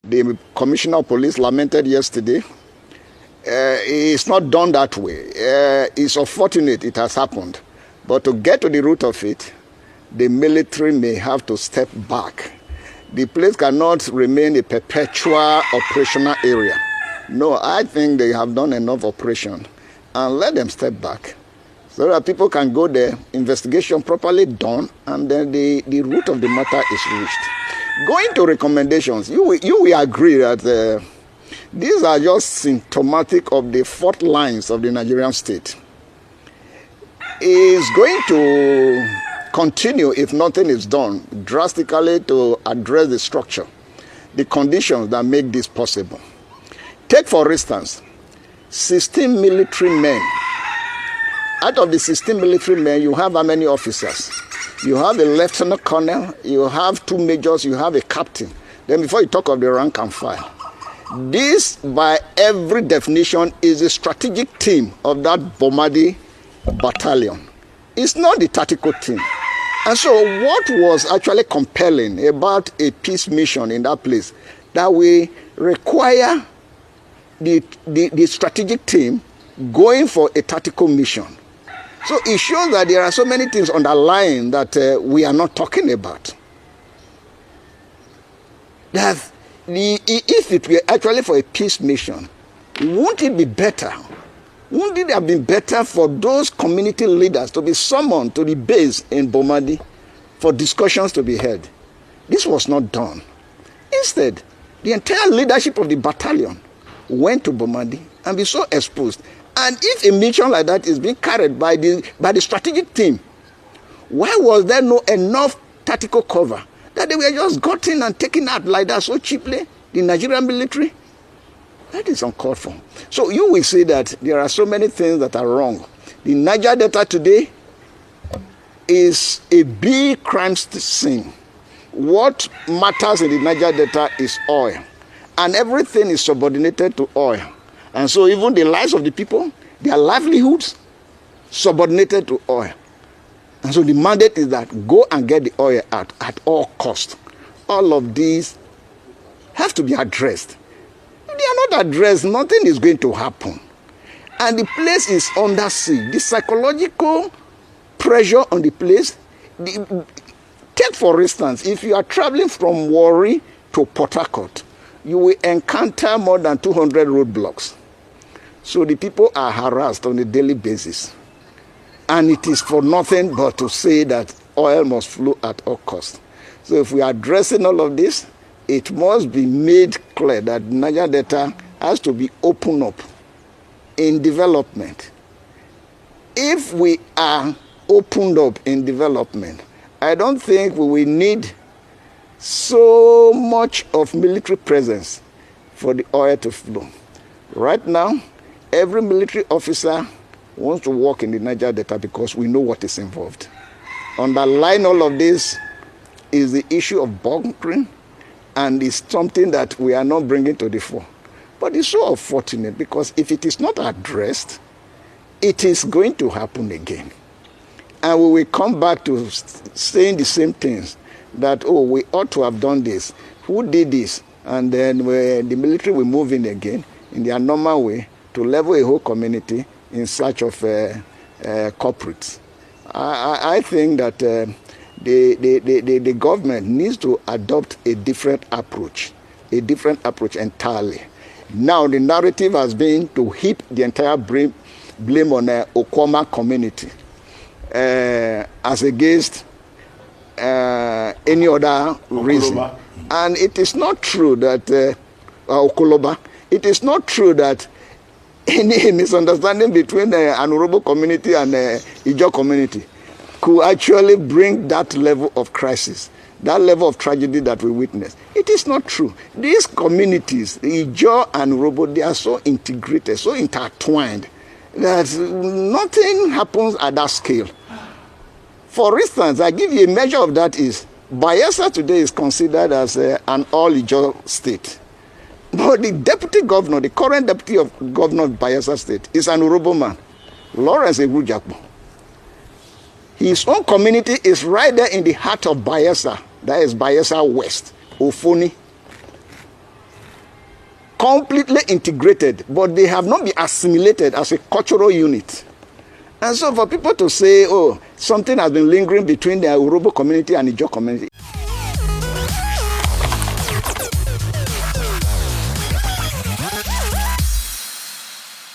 The Commissioner of Police lamented yesterday. It's not done that way. It's unfortunate it has happened. But to get to the root of it, the military may have to step back. The place cannot remain a perpetual operational area. No, I think they have done enough operation. And let them step back so that people can go there, investigation properly done, and then the root of the matter is reached. Going to recommendations, you will agree that these are just symptomatic of the fault lines of the Nigerian state. Is going to continue if nothing is done drastically to address the structure, the conditions that make this possible. Take, for instance, 16 military men. Out of the 16 military men, you have how many officers? You have a lieutenant colonel, you have 2 majors, you have a captain. Then before you talk of the rank and file. This, by every definition, is a strategic team of that Bomadi battalion. It's not the tactical team. And so what was actually compelling about a peace mission in that place, that we require the strategic team going for a tactical mission. So it shows that there are so many things underlying that we are not talking about. That if it were actually for a peace mission, wouldn't it be better? Wouldn't it have been better for those community leaders to be summoned to the base in Bomadi for discussions to be held? This was not done. Instead, the entire leadership of the battalion went to Bomadi and be so exposed. And if a mission like that is being carried by the strategic team, why was there no enough tactical cover that they were just gotten and taken out like that so cheaply, the Nigerian military? That is uncalled for. So you will see that there are so many things that are wrong. The Niger Delta today is a big crime scene. What matters in the Niger Delta is oil. And everything is subordinated to oil. And so even the lives of the people, their livelihoods, subordinated to oil. And so the mandate is that go and get the oil out at all costs. All of these have to be addressed. If they are not addressed, nothing is going to happen. And the place is under siege. The psychological pressure on the place. Take, for instance, if you are traveling from Warri to Port Harcourt, you will encounter more than 200 roadblocks. So the people are harassed on a daily basis. And it is for nothing but to say that oil must flow at all costs. So if we are addressing all of this, it must be made clear that Niger Delta has to be opened up in development. If we are opened up in development, I don't think we will need so much of military presence for the oil to flow. Right now, every military officer wants to work in the Niger Delta because we know what is involved. Underlying all of this is the issue of bunkering, and it's something that we are not bringing to the fore. But it's so unfortunate because if it is not addressed, it is going to happen again. And we will come back to saying the same things, that, oh, we ought to have done this. Who did this? And then the military will move in again in their normal way to level a whole community in search of culprits. I think that the government needs to adopt a different approach entirely. Now the narrative has been to heap the entire blame on the Okuama community as against any other reason. And it is not true that Okoloba, it is not true that any misunderstanding between the Anurobo community and the Ijaw community could actually bring that level of crisis, that level of tragedy that we witness. It is not true. These communities, Ijaw and Urobo, they are so integrated, so intertwined, that nothing happens at that scale. For instance, I give you a measure of that is, Bayelsa today is considered as an all-Ijaw state. But the deputy governor, the current deputy governor of Bayelsa State, is an Urobo man, Lawrence Egbujakpo. His own community is right there in the heart of Bayelsa. That is Bayelsa West, Ofoni. completely integrated, but they have not been assimilated as a cultural unit. And so for people to say, oh, something has been lingering between the Urhobo community and the Ijaw community,